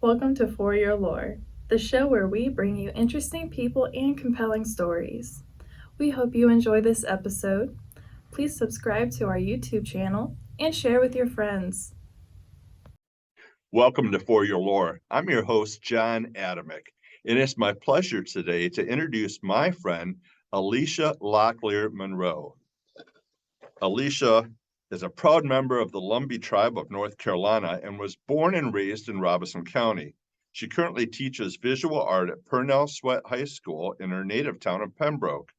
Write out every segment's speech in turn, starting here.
Welcome to For Yore, the show where we bring you interesting people and compelling stories. We hope you enjoy this episode. Please subscribe to our YouTube channel and share with your friends. Welcome to For Yore. I'm your host, John Adamick, and it's my pleasure today to introduce my friend, Alisha Locklear Monroe. Alisha is a proud member of the Lumbee tribe of North Carolina and was born and raised in Robeson County. She currently teaches visual art at Purnell Sweat High School in her native town of Pembroke.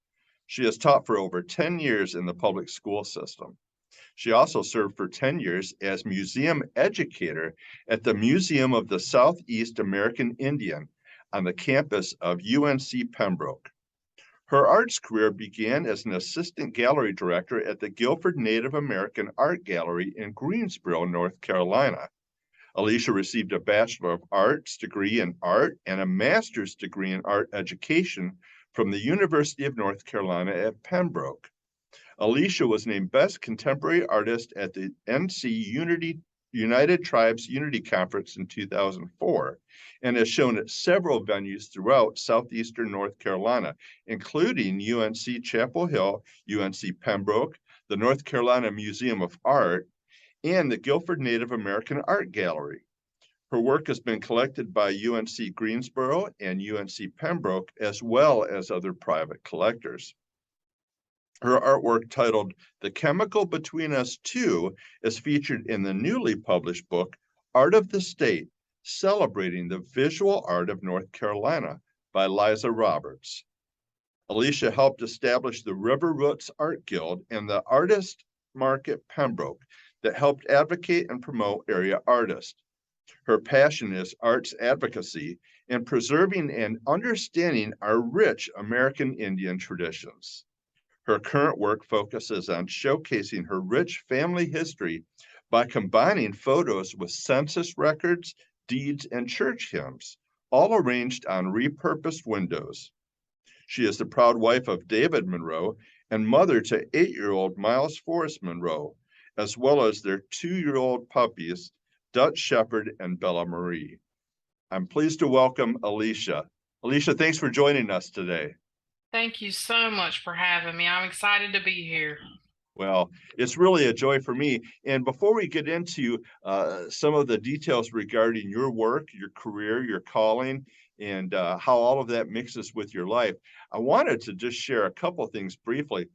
She has taught for over 10 years in the public school system. She also served for 10 years as museum educator at the Museum of the Southeast American Indian on the campus of UNC Pembroke. Her arts career began as an assistant gallery director at the Guilford Native American Art Gallery in Greensboro, North Carolina. Alisha received a Bachelor of Arts degree in art and a master's degree in art education from the University of North Carolina at Pembroke. Alisha was named Best Contemporary Artist at the NC United Tribes Unity Conference in 2004 and has shown at several venues throughout southeastern North Carolina, including UNC Chapel Hill, UNC Pembroke, the North Carolina Museum of Art, and the Guilford Native American Art Gallery. Her work has been collected by UNC Greensboro and UNC Pembroke, as well as other private collectors. Her artwork titled The Chemical Between Us Two is featured in the newly published book, Art of the State, Celebrating the Visual Art of North Carolina by Liza Roberts. Alisha helped establish the River Roots Art Guild and the Artist Market Pembroke that helped advocate and promote area artists. Her passion is arts advocacy and preserving and understanding our rich American Indian traditions. Her current work focuses on showcasing her rich family history by combining photos with census records, deeds, and church hymns, all arranged on repurposed windows. She is the proud wife of David Monroe and mother to 8-year-old Miles Forrest Monroe, as well as their 2-year-old puppies, Dutch Shepherd and Bella Marie. I'm pleased to welcome Alisha. Alisha, thanks for joining us today. Thank you so much for having me. I'm excited to be here. Well, it's really a joy for me. And before we get into some of the details regarding your work, your career, your calling, and how all of that mixes with your life, I wanted to just share a couple of things briefly.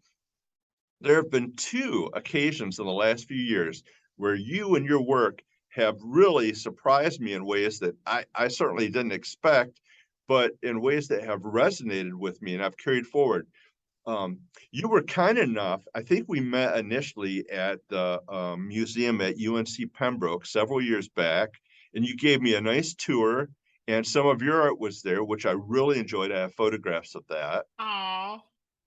There have been 2 occasions in the last few years where you and your work have really surprised me in ways that I certainly didn't expect, but in ways that have resonated with me and I've carried forward. You were kind enough, I think we met initially at the museum at UNC Pembroke several years back, and you gave me a nice tour, and some of your art was there, which I really enjoyed. I have photographs of that. Aw.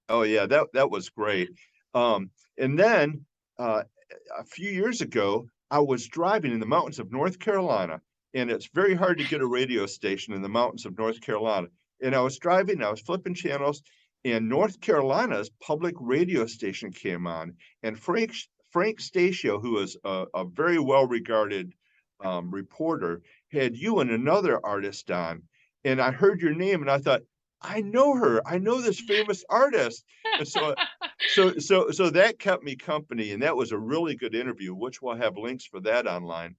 Oh yeah, that was great. And then a few years ago, I was driving in the mountains of North Carolina, and it's very hard to get a radio station in the mountains of North Carolina. And I was driving, I was flipping channels, and North Carolina's public radio station came on, and Frank Stasio, who is a very well-regarded reporter, had you and another artist on, and I heard your name, and I thought, I know her. I know this famous artist. And so that kept me company, and that was a really good interview, which we'll have links for that online.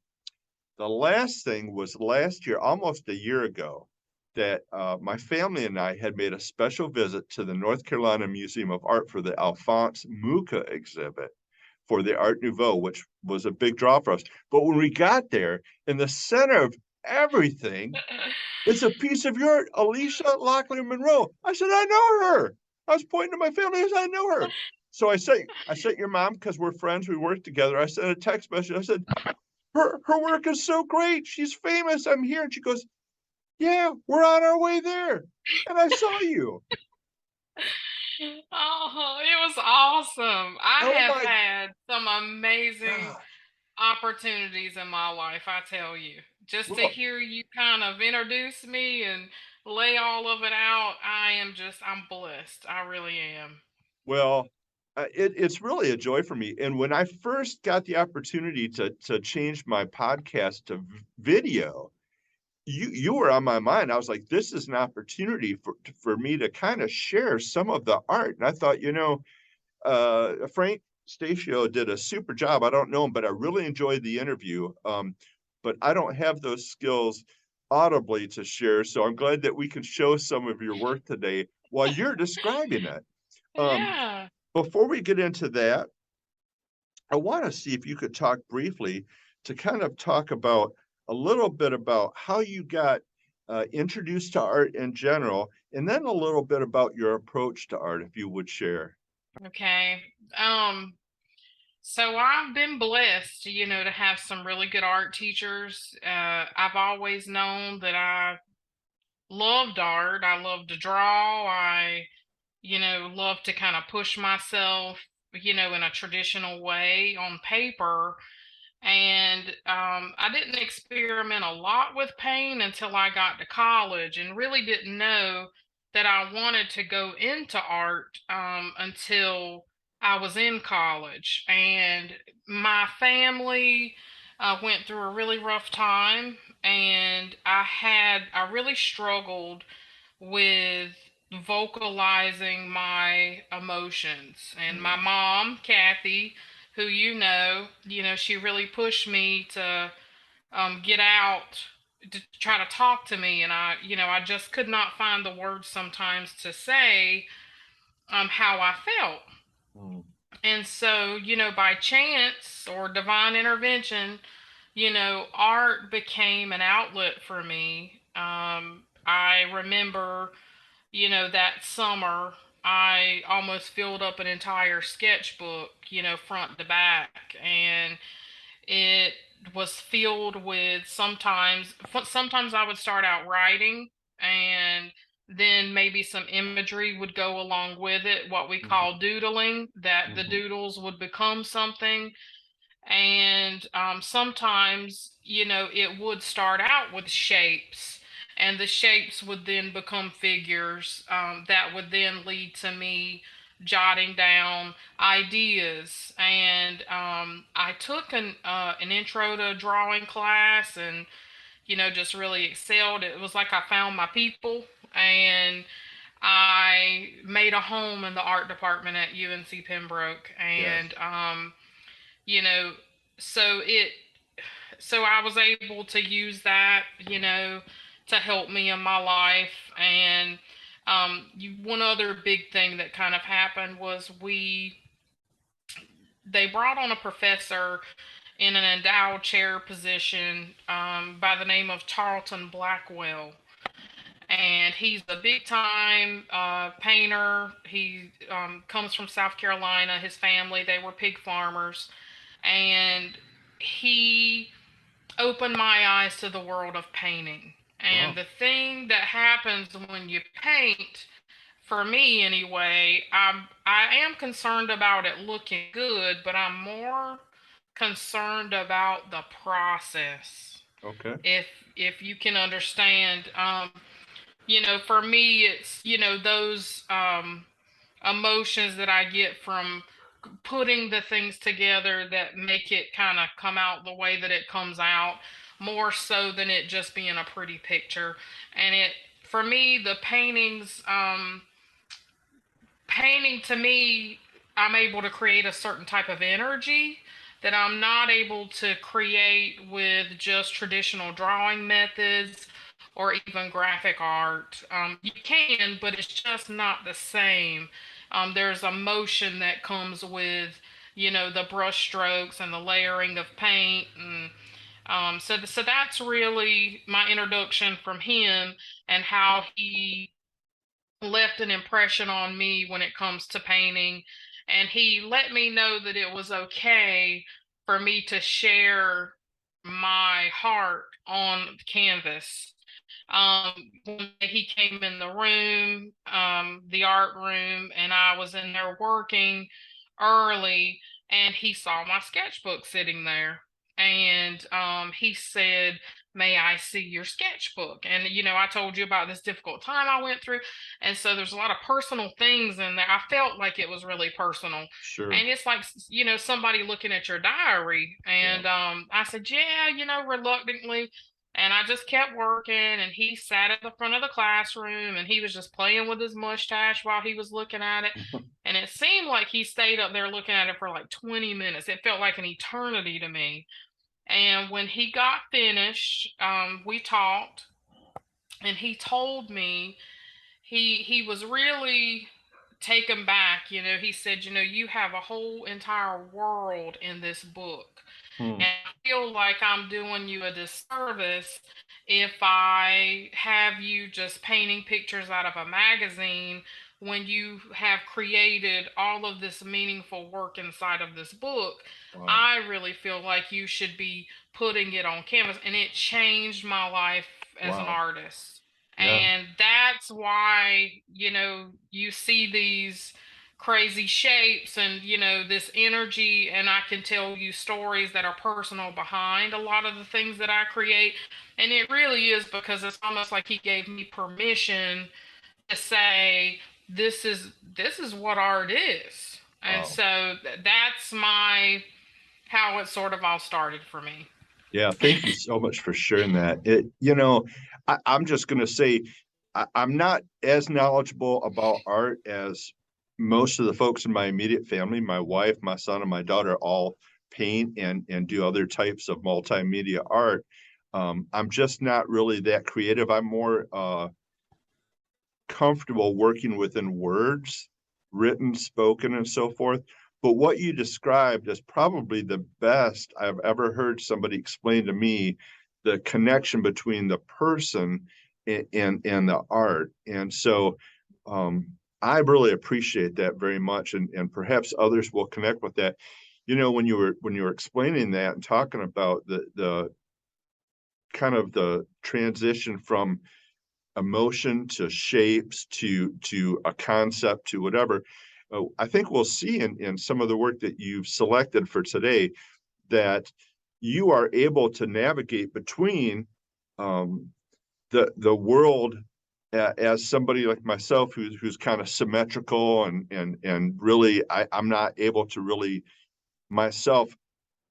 The last thing was last year, almost a year ago, that my family and I had made a special visit to the North Carolina Museum of Art for the Alphonse Mucha exhibit for the Art Nouveau, which was a big draw for us. But when we got there, in the center of everything, it's a piece of your art, Alisha Locklear Monroe. I said, I know her. I was pointing to my family. I said, I know her. So I sent your mom, because we're friends, we work together. I sent a text message. I said, her work is so great. She's famous. I'm here. And she goes, yeah, we're on our way there. And I saw you. Oh, it was awesome. I Oh have my had some amazing God. opportunities in my life, I tell you. Just to Well, hear you kind of introduce me and lay all of it out, I'm blessed. I really am. well, it's really a joy for me. And when I first got the opportunity to change my podcast to video, you were on my mind. I was like, this is an opportunity for me to kind of share some of the art. And I thought, Frank Statio did a super job. I don't know him, but I really enjoyed the interview. But I don't have those skills audibly to share. So I'm glad that we can show some of your work today while you're describing it. Yeah. Before we get into that, I want to see if you could talk briefly to kind of talk about a little bit about how you got introduced to art in general, and then a little bit about your approach to art, if you would share. Okay. So I've been blessed, to have some really good art teachers. I've always known that I loved art. I love to draw. I love to kind of push myself, in a traditional way on paper. And I didn't experiment a lot with paint until I got to college and really didn't know that I wanted to go into art until I was in college. And my family went through a really rough time, and I really struggled with vocalizing my emotions. And my mom, Kathy, who she really pushed me to get out to try to talk to me, and I just could not find the words sometimes to say how I felt. Mm. And so, by chance or divine intervention, art became an outlet for me. I remember, that summer, I almost filled up an entire sketchbook, front to back. And it was filled with sometimes I would start out writing, and then maybe some imagery would go along with it, what we call doodling, that the doodles would become something. And sometimes it would start out with shapes, and the shapes would then become figures that would then lead to me jotting down ideas. And I took an intro to drawing class, and just really excelled. It was like I found my people, and I made a home in the art department at UNC Pembroke. And you know so it so I was able to use that, to help me in my life. And one other big thing that kind of happened was they brought on a professor in an endowed chair position by the name of Tarleton Blackwell. And he's a big time painter. He comes from South Carolina. His family, they were pig farmers. And he opened my eyes to the world of painting. And the thing that happens when you paint, for me anyway, I am concerned about it looking good, but I'm more concerned about the process. Okay. If you can understand, for me, it's those emotions that I get from putting the things together that make it kind of come out the way that it comes out, more so than it just being a pretty picture. And it for me, the painting to me, I'm able to create a certain type of energy that I'm not able to create with just traditional drawing methods or even graphic art. You can, but it's just not the same. There's emotion that comes with, the brush strokes and the layering of paint. And so that's really my introduction from him, and how he left an impression on me when it comes to painting. And he let me know that it was okay for me to share my heart on canvas. One day he came in the room, the art room, and I was in there working early, and he saw my sketchbook sitting there. And he said, "May I see your sketchbook?" And I told you about this difficult time I went through, and so there's a lot of personal things in there. I felt like it was really personal, Sure. and it's like somebody looking at your diary. And I said, "Yeah," reluctantly. And I just kept working, and he sat at the front of the classroom, and he was just playing with his mustache while he was looking at it. And it seemed like he stayed up there looking at it for like 20 minutes. It felt like an eternity to me. And when he got finished, we talked, and he told me he was really taken back. He said, you have a whole entire world in this book. Hmm. And I feel like I'm doing you a disservice if I have you just painting pictures out of a magazine when you have created all of this meaningful work inside of this book. Wow. I really feel like you should be putting it on canvas. And it changed my life as an Wow. artist. Yeah. And that's why, you see these crazy shapes and this energy, and I can tell you stories that are personal behind a lot of the things that I create. And it really is because it's almost like he gave me permission to say this is what art is. And Wow. so that's my how it sort of all started for me. Yeah, thank you so much for sharing that. I'm just going to say I'm not as knowledgeable about art as most of the folks in my immediate family. My wife, my son, and my daughter all paint and do other types of multimedia art. I'm just not really that creative. I'm more comfortable working within words, written, spoken, and so forth. But what you described is probably the best I've ever heard somebody explain to me the connection between the person and the art. And so I really appreciate that very much. And perhaps others will connect with that. When you were explaining that and talking about the kind of the transition from emotion to shapes to a concept to whatever. I think we'll see in some of the work that you've selected for today that you are able to navigate between um, the world as somebody like myself who's kind of symmetrical and really I'm not able to really myself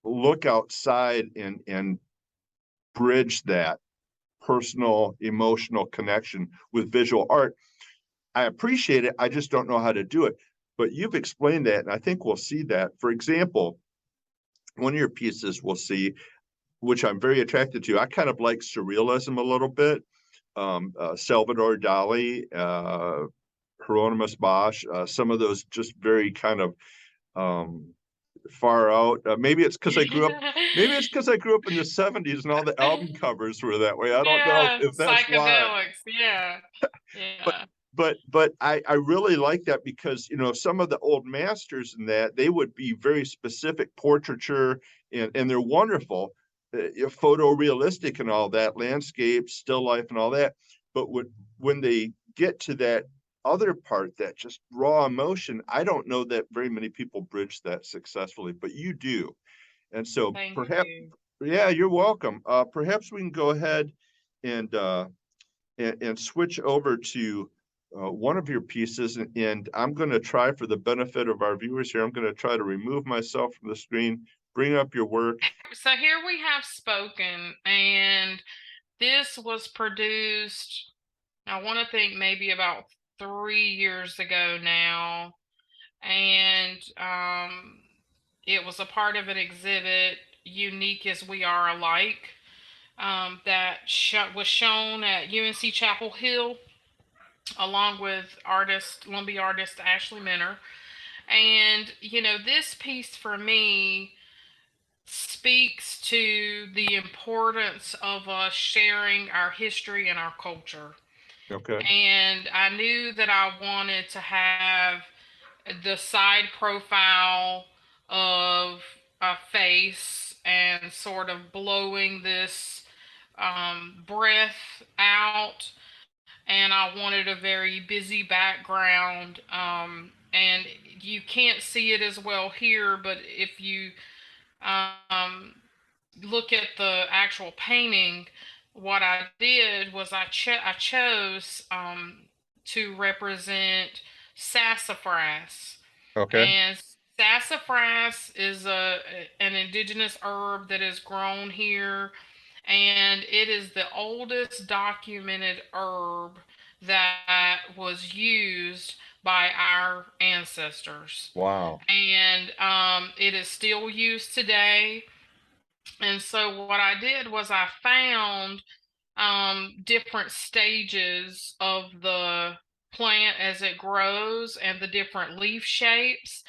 look outside and bridge that personal emotional connection with visual art. I appreciate it. I just don't know how to do it. But you've explained that, and I think we'll see that. For example, one of your pieces we'll see, which I'm very attracted to. I kind of like surrealism a little bit. Salvador Dali, Hieronymus Bosch, some of those just very kind of um, far out. Maybe it's because I grew up. Maybe it's because I grew up in the '70s and all the album covers were that way. I don't know Yeah, if that's why. psychedelics. Yeah. But Yeah. I really like that because some of the old masters in that they would be very specific portraiture and they're wonderful, photorealistic and all that, landscape, still life and all that. But when they get to that other part, that just raw emotion, I don't know that very many people bridge that successfully, but you do. And so Thank perhaps, you. yeah, you're welcome. Perhaps we can go ahead and and switch over to one of your pieces. And I'm going to try, for the benefit of our viewers here, I'm going to try to remove myself from the screen, bring up your work. So here we have Spoken, and this was produced, I want to think maybe about 3 years ago now. And it was a part of an exhibit, Unique as We Are Alike, that was shown at UNC Chapel Hill along with Lumbee artist Ashley Minner. And, this piece for me speaks to the importance of us sharing our history and our culture. Okay. And I knew that I wanted to have the side profile of a face and sort of blowing this breath out. And I wanted a very busy background. And you can't see it as well here, but if you um, look at the actual painting, what I did was I chose to represent sassafras, Okay. and sassafras is an indigenous herb that is grown here, and it is the oldest documented herb that was used by our ancestors. Wow. And it is still used today. And so, what I did was I found different stages of the plant as it grows and the different leaf shapes.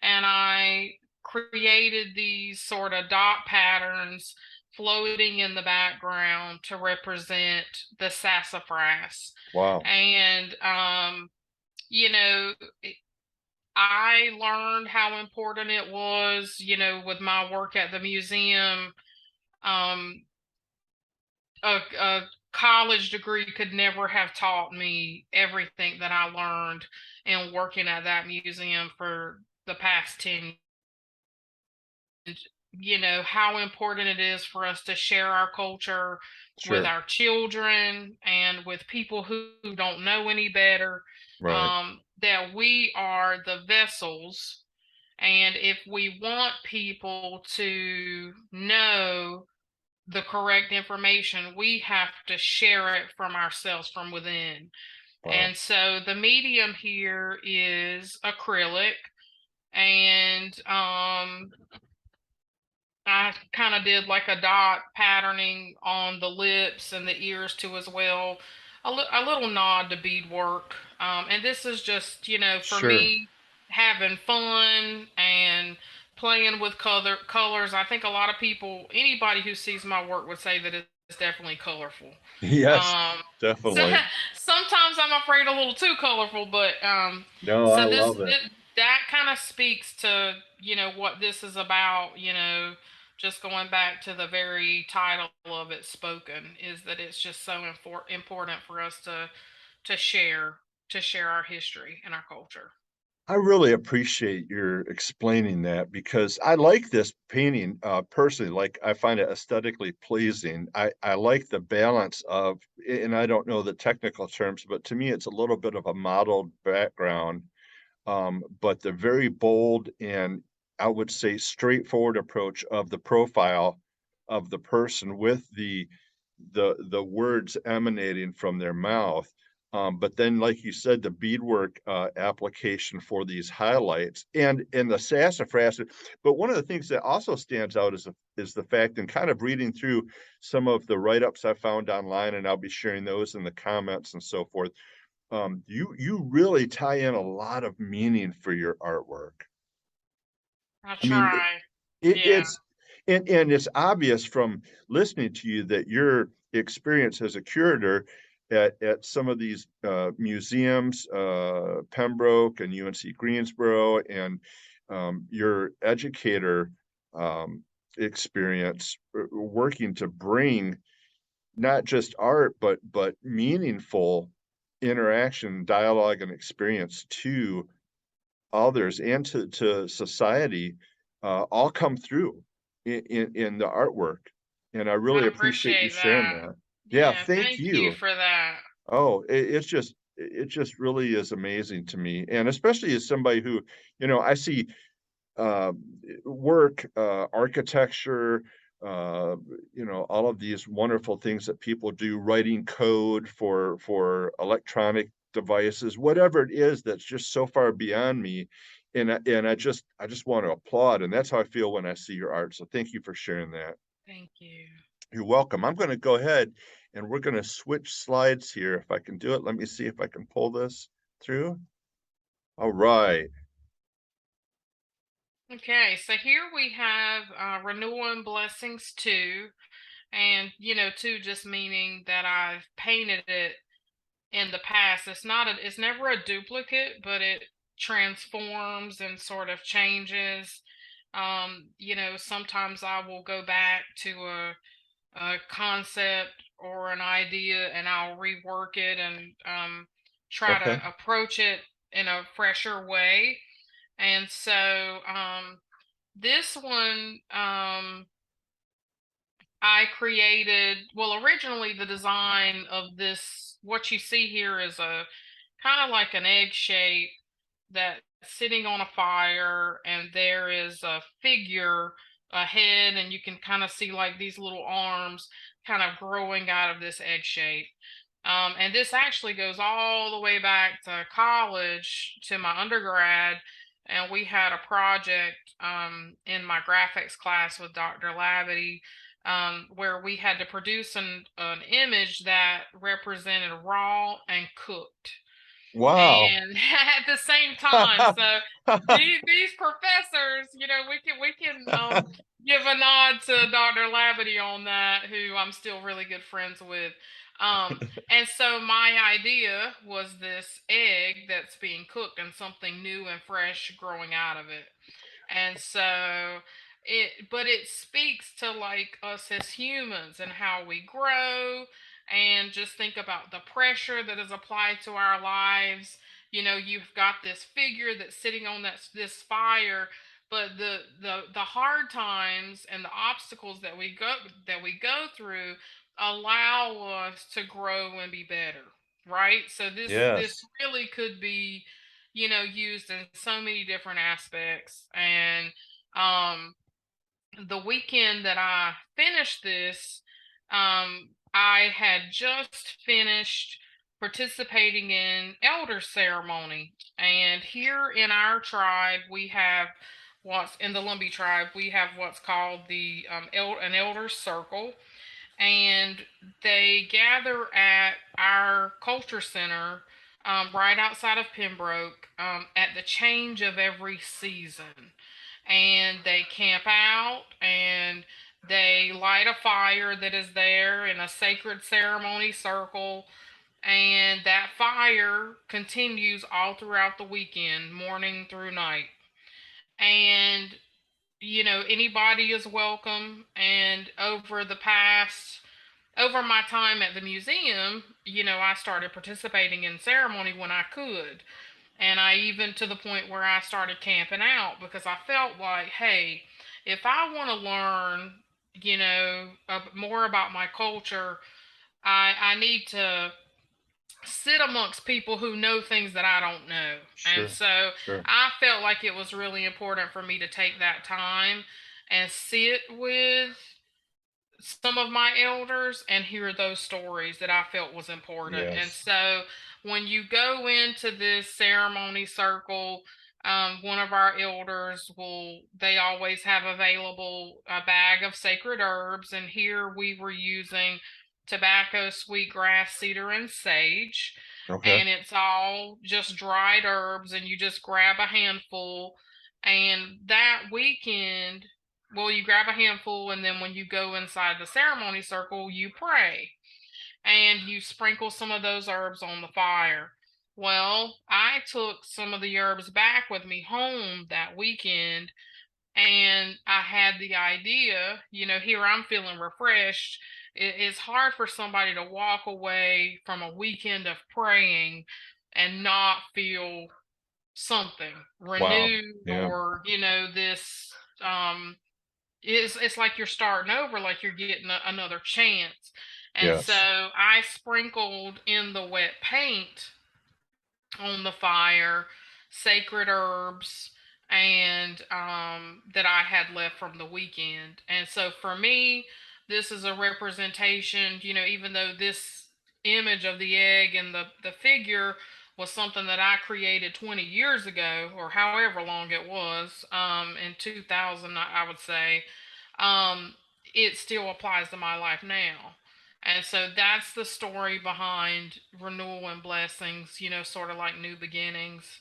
And I created these sort of dot patterns floating in the background to represent the sassafras. Wow. And, you know, I learned how important it was, with my work at the museum. Um, a college degree could never have taught me everything that I learned in working at that museum for the past 10 years. How important it is for us to share our culture with Sure. our children and with people who don't know any better. Right. That we are the vessels, and if we want people to know the correct information, we have to share it from ourselves from within. Wow. And so the medium here is acrylic, and I kind of did like a dot patterning on the lips and the ears too as well. A little nod to beadwork. And this is just, for Sure. me, having fun and playing with colors. I think a lot of people, anybody who sees my work would say that it's definitely colorful. Yes, Um, so definitely. sometimes I'm afraid a little too colorful, but No, I so love it. that kind of speaks to what this is about. Just going back to the very title of it, spoken, is that it's just so important for us to share to share our history and our culture. I really appreciate your explaining that because I like this painting personally. Like I find it aesthetically pleasing. I like the balance of, and I don't know the technical terms, but to me, it's a little bit of a mottled background, but the very bold and I would say straightforward approach of the profile of the person with the words emanating from their mouth. But then, like you said, the beadwork application for these highlights and the sassafras. But one of the things that also stands out is the fact, and kind of reading through some of the write ups I found online, and I'll be sharing those in the comments and so forth. You really tie in a lot of meaning for your artwork. I I mean, try. Yeah. it's and it's obvious from listening to you that your experience as a curator at some of these museums, Pembroke and UNC Greensboro, and your educator um, experience working to bring not just art but meaningful interaction, dialogue, and experience to others and to society all come through in the artwork. And I I really appreciate you appreciate sharing that. that. Yeah, Yeah, thank thank you you. for that. Oh, it just really is amazing to me. And especially as somebody who, I see uh, work, architecture, uh, all of these wonderful things that people do, writing code for electronic devices, whatever it is that's just so far beyond me. And I just want to applaud, and that's how I feel when I see your art. So thank you for sharing that. Thank you. You're welcome. I'm going to go ahead and we're going to switch slides here. If I can do it, let me see if I can pull this through. All right. Okay, so here we have renewal and blessings too, and two just meaning that I've painted it in the past. It's never a duplicate, but it transforms and sort of changes. Sometimes I will go back to a concept or an idea and I'll rework it and try Okay. to approach it in a fresher way. And so this one, I created, well, originally the design of this, what you see here is a kind of like an egg shape that's sitting on a fire, and there is a figure, a head, and you can kind of see like these little arms kind of growing out of this egg shape. And this actually goes all the way back to college, to my undergrad. And we had a project in my graphics class with Dr. Labadie, where we had to produce an image that represented raw and cooked. Wow. And at the same time, so these professors, we can give a nod to Dr. Labadie on that, who I'm still really good friends with. And so my idea was this egg that's being cooked and something new and fresh growing out of it. And so but it speaks to like us as humans and how we grow, and just think about the pressure that is applied to our lives. You've got this figure that's sitting on this fire, but the hard times and the obstacles that we go through allow us to grow and be better, right? So this Yes. really could be used in so many different aspects. And um, the weekend that I finished this, I had just finished participating in elder ceremony. And here in our tribe, we have what's in the Lumbee tribe, we have what's called an elder circle, and they gather at our culture center, right outside of Pembroke, at the change of every season. And they camp out, and they light a fire that is there in a sacred ceremony circle. And that fire continues all throughout the weekend, morning through night. And anybody is welcome. And over my time at the museum, I started participating in ceremony when I could. And I even, to the point where I started camping out, because I felt like, hey, if I want to learn, more about my culture, I need to sit amongst people who know things that I don't know. And Sure. so Sure. I felt like it was really important for me to take that time and sit with some of my elders and hear those stories that I felt was important. And Yes. so when you go into this ceremony circle, one of our elders they always have available a bag of sacred herbs. And here we were using tobacco, sweetgrass, cedar, and sage. Okay. And it's all just dried herbs, and you just grab a handful. And that weekend, well, you grab a handful, and then when you go inside the ceremony circle, you pray and you sprinkle some of those herbs on the fire. Well, I took some of the herbs back with me home that weekend, and I had the idea, here I'm feeling refreshed. It's hard for somebody to walk away from a weekend of praying and not feel something Wow. renewed, Yeah. or, this. It's like you're starting over, like you're getting another chance. And so Yes. I sprinkled in the wet paint on the fire sacred herbs, and that I had left from the weekend. And so for me, this is a representation, even though this image of the egg and the figure was something that I created 20 years ago, or however long it was, in 2000, I would say, um, it still applies to my life now. And so that's the story behind renewal and blessings, sort of like new beginnings.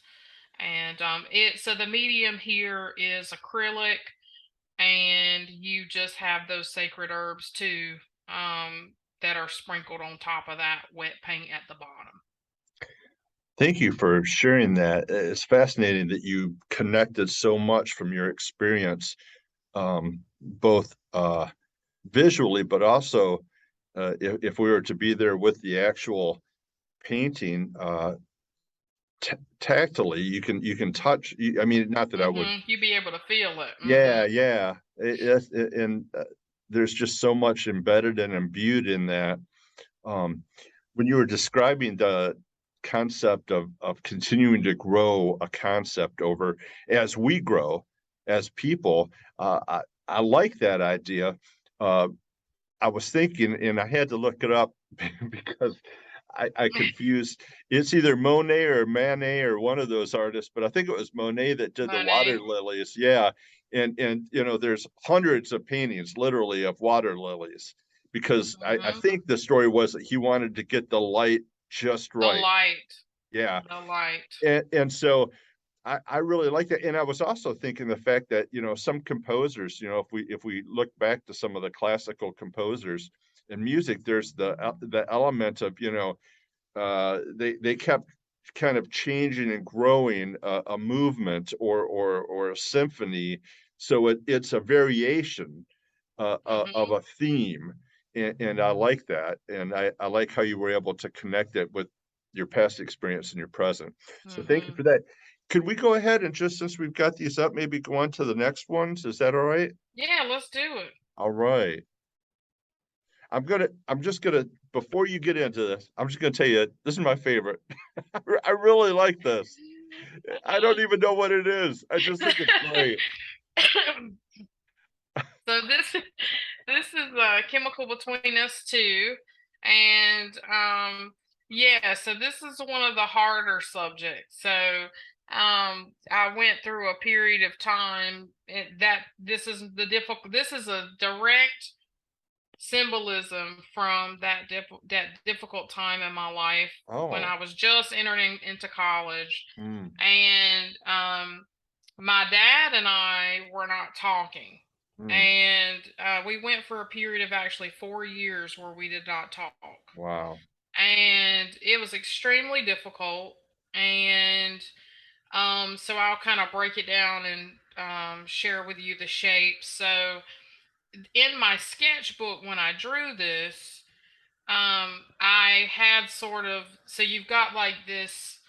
And so the medium here is acrylic, and you just have those sacred herbs too, that are sprinkled on top of that wet paint at the bottom. Thank you for sharing that. It's fascinating that you connected so much from your experience, both visually, but also if we were to be there with the actual painting, tactily, you can touch. I mean, not that I would. You'd be able to feel it. Yeah, yeah, and there's just so much embedded and imbued in that. Um, when you were describing the concept of continuing to grow a concept over as we grow as people, I like that idea. Uh, I was thinking, and I had to look it up because I confused. It's either Monet or Manet or one of those artists, but I think it was Monet that did the water Monet. lilies. Yeah, and there's hundreds of paintings, literally, of water lilies, because I Hmm. think the story was that he wanted to get the light just The right. light. Yeah, The light. and so I really like that. And I was also thinking the fact that, some composers, if we look back to some of the classical composers in music, there's the element of, they kept kind of changing and growing a movement or a symphony. So it's a variation of Hmm. a theme. And I like that. And I like how you were able to connect it with your past experience and your present. So thank you Hmm. for that. Could we go ahead and, just since we've got these up, maybe go on to the next ones? Is that all right? Yeah, let's do it. All right. I'm just gonna, before you get into this, I'm just gonna tell you, this is my favorite. I really like this. I don't even know what it is. I just think it's great. So this is a chemical between us two, and yeah. So this is one of the harder subjects. So I went through a period of time that this is the difficult. This is a direct symbolism from that difficult time in my life when Oh. I was just entering into college, Mm, and my dad and I were not talking, mm, and we went for a period of actually 4 years where we did not talk, wow. and it was extremely difficult. And so I'll kind of break it down and share with you the shapes. So in my sketchbook when I drew this, I had sort of, so you've got like this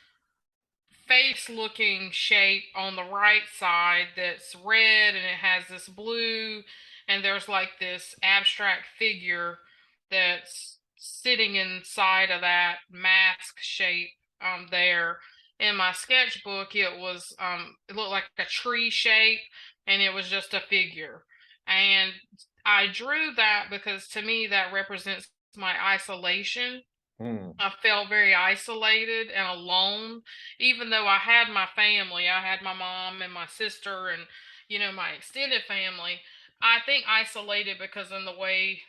face looking shape on the right side that's red and it has this blue, and there's like this abstract figure that's sitting inside of that mask shape there. In my sketchbook it looked like a tree shape, and it was just a figure. And I drew that because to me that represents my isolation. Mm, I felt very isolated and alone, even though I had my family. I had my mom and my sister and, my extended family. I think isolated because in the way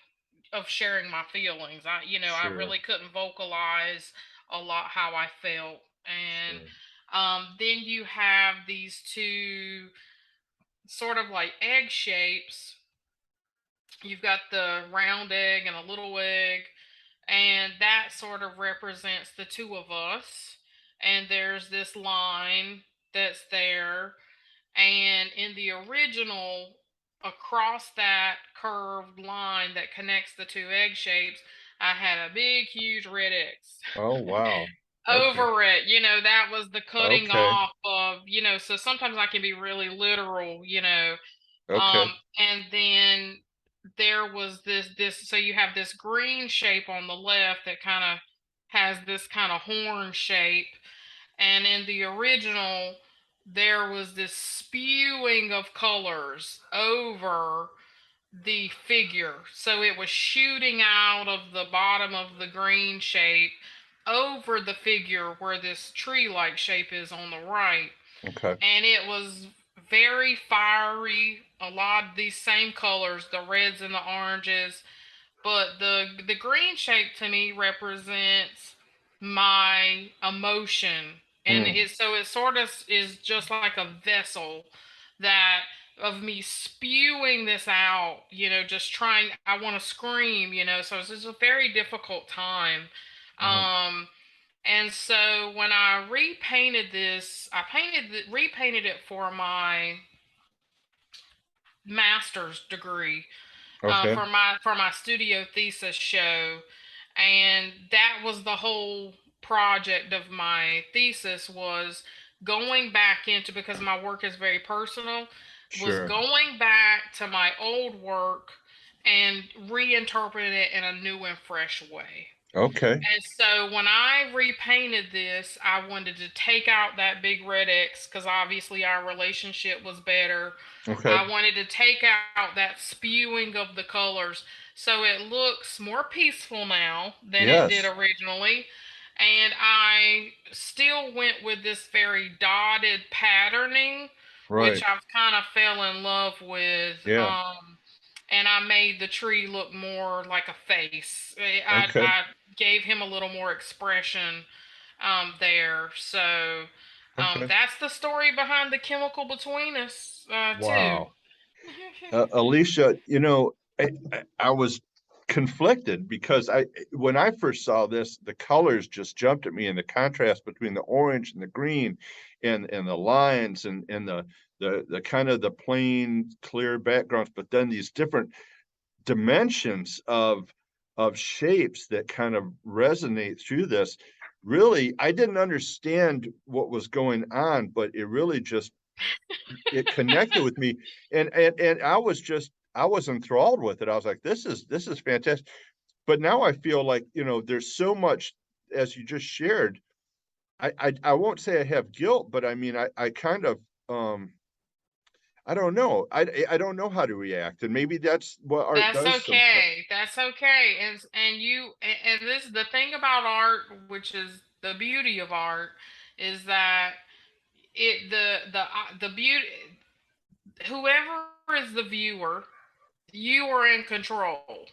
of sharing my feelings. I sure, really couldn't vocalize a lot how I felt. And sure. then you have these two sort of like egg shapes. You've got the round egg and a little egg, and that sort of represents the two of us. And there's this line that's there, and in the original, across that curved line that connects the two egg shapes, I had a big huge red X Oh, wow. Okay, over it. That was the cutting okay, off of, so sometimes I can be really literal. okay. And then there was this so you have this green shape on the left that kind of has this kind of horn shape, and in the original there was this spewing of colors over the figure, so it was shooting out of the bottom of the green shape over the figure where this tree like shape is on the right. Okay. And it was very fiery, a lot of these same colors, the reds and the oranges, but the green shape to me represents my emotion. And Mm, it sort of is just like a vessel that of me spewing this out, just trying, I want to scream, so it's just a very difficult time. mhm. um and so when I repainted this, repainted it for my master's degree, Okay, for my studio thesis show, and that was the whole project of my thesis, was going back into, because my work is very personal, was sure. going back to my old work and reinterpreting it in a new and fresh way. Okay, And so when I repainted this, I wanted to take out that big red X because obviously our relationship was better. okay. I wanted to take out that spewing of the colors So it looks more peaceful now than it did Yes. originally. And I still went with this very dotted patterning, which Right. I've kind of fell in love with. Yeah. And I made the tree look more like a face. Okay. I gave him a little more expression there. So Okay. that's the story behind the chemical between us, too. Wow. Alicia, I was conflicted because when I first saw this, the colors just jumped at me, and the contrast between the orange and the green, and the lines, and the kind of the plain clear backgrounds, but then these different dimensions of shapes that kind of resonate through this. Really, I didn't understand what was going on, but it really just it connected with me, and I was enthralled with it. I was like, this is fantastic. But now I feel like, there's so much, as you just shared. I won't say I have guilt, but I mean, I kind of, I don't know. I don't know how to react, and maybe that's what art That's does sometimes. okay. That's okay. And this the thing about art, which is the beauty of art, is that the beauty, whoever is the viewer, you are in control.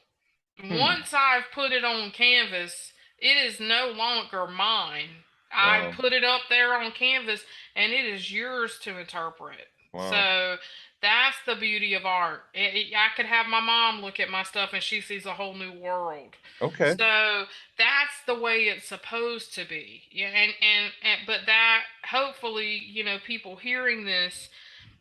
Hmm. Once I've put it on canvas, it is no longer mine. I Wow. put it up there on canvas and it is yours to interpret. Wow. So that's the beauty of art. I could have my mom look at my stuff and she sees a whole new world. Okay. So that's the way it's supposed to be. Yeah, and but that hopefully, people hearing this,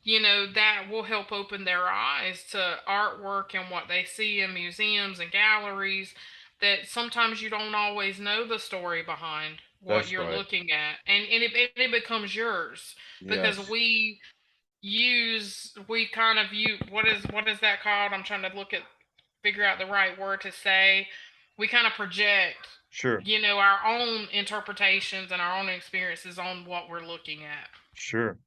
that will help open their eyes to artwork and what they see in museums and galleries, that sometimes you don't always know the story behind what That's you're right. looking at, and it becomes yours because Yes. we kind of use, what is that called? I'm trying to figure out the right word to say. We kind of project, Sure. our own interpretations and our own experiences on what we're looking at. Sure.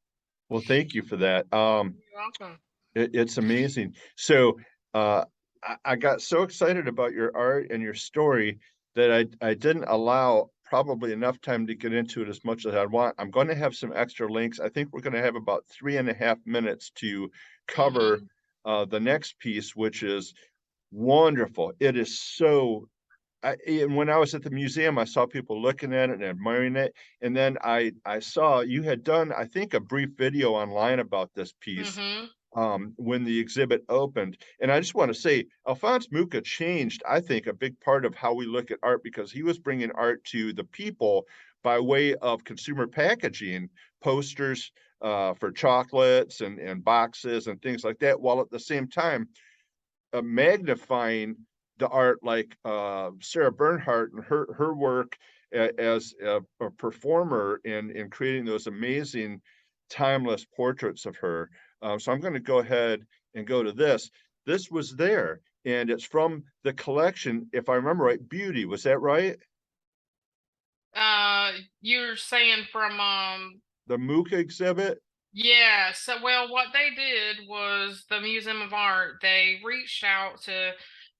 Well, thank you for that. You're welcome. It's amazing. So I got so excited about your art and your story that I didn't allow probably enough time to get into it as much as I want. I'm going to have some extra links. I think we're going to have about 3.5 minutes to cover Hmm. the next piece, which is wonderful. It is so. And when I was at the museum, I saw people looking at it and admiring it. And then I saw you had done, I think, a brief video online about this piece Hmm. when the exhibit opened. And I just want to say, Alphonse Mucha changed, I think, a big part of how we look at art, because he was bringing art to the people by way of consumer packaging, posters for chocolates and boxes and things like that, while at the same time magnifying the art, like Sarah Bernhardt and her work as a performer in creating those amazing timeless portraits of her. So I'm going to go ahead and go to this. This was there, and it's from the collection, if I remember right, Beauty. Was that right? You're saying from The Mucha exhibit? yeah. So well, what they did was the Museum of Art. They reached out to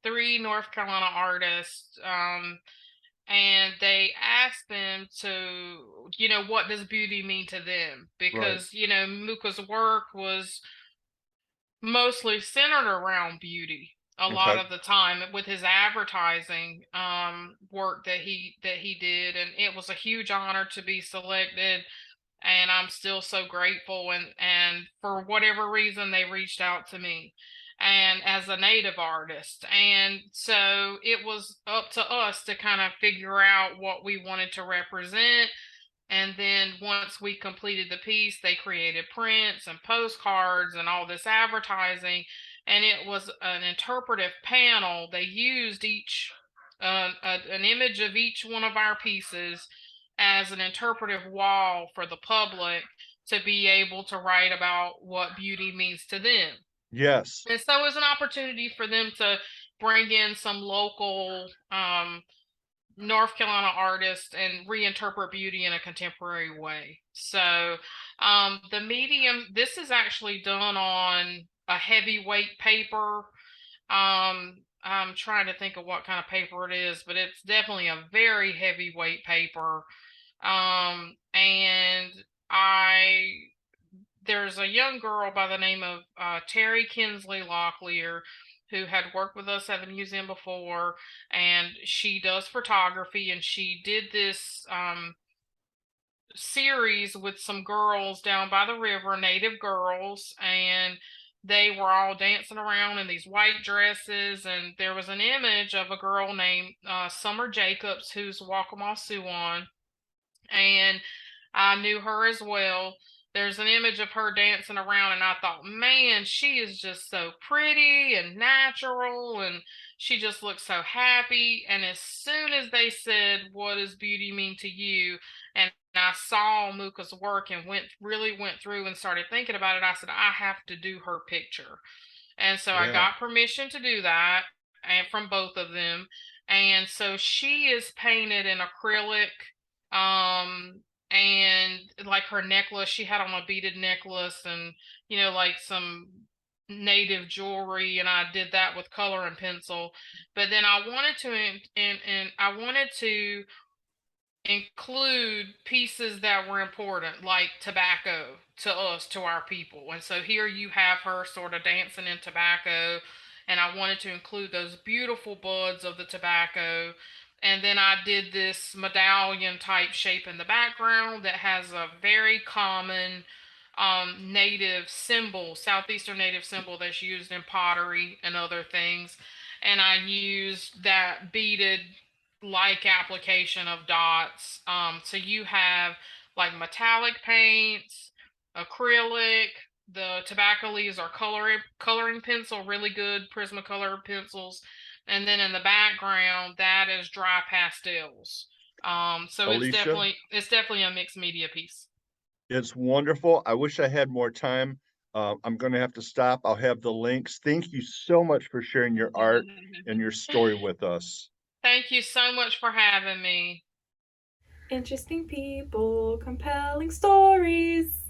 three North Carolina artists, and they asked them to, what does beauty mean to them? Right. Because Muka's work was mostly centered around beauty a lot Okay. of the time with his advertising work that he did, and it was a huge honor to be selected, and I'm still so grateful, and for whatever reason they reached out to me and as a native artist, and so it was up to us to kind of figure out what we wanted to represent. And then once we completed the piece, they created prints and postcards and all this advertising. And it was an interpretive panel. They used an image of each one of our pieces as an interpretive wall for the public to be able to write about what beauty means to them. Yes. And so it was an opportunity for them to bring in some local North Carolina artist and reinterpret beauty in a contemporary way. So the medium, this is actually done on a heavyweight paper. I'm trying to think of what kind of paper it is, but it's definitely a very heavyweight paper. And I there's a young girl by the name of Terry Kinsley Locklear who had worked with us at the museum before, and she does photography, and she did this series with some girls down by the river, native girls, and they were all dancing around in these white dresses. And there was an image of a girl named Summer Jacobs, who's Waccamaw Siouan, and I knew her as well. There's an image of her dancing around, and I thought, man, she is just so pretty and natural, and she just looks so happy. And as soon as they said, "What does beauty mean to you?" and I saw Muka's work and went through and started thinking about it, I said, I have to do her picture. And so I Yeah. got permission to do that, and from both of them. And so she is painted in acrylic, um and like her necklace, she had on a beaded necklace, and like some native jewelry, and I did that with color and pencil. But then I wanted to and I wanted to include pieces that were important, like tobacco to us, to our people. And so here you have her sort of dancing in tobacco, and I wanted to include those beautiful buds of the tobacco. And then I did this medallion type shape in the background that has a very common native symbol, southeastern native symbol that's used in pottery and other things. And I used that beaded like application of dots. So you have like metallic paints, acrylic. The tobacco leaves are coloring pencil, really good Prismacolor pencils, and then in the background that is dry pastels. So Alisha, it's definitely a mixed media piece. it's wonderful. I wish I had more time. I'm going to have to stop. I'll have the links. Thank you so much for sharing your art and your story with us. Thank you so much for having me. Interesting people, compelling stories.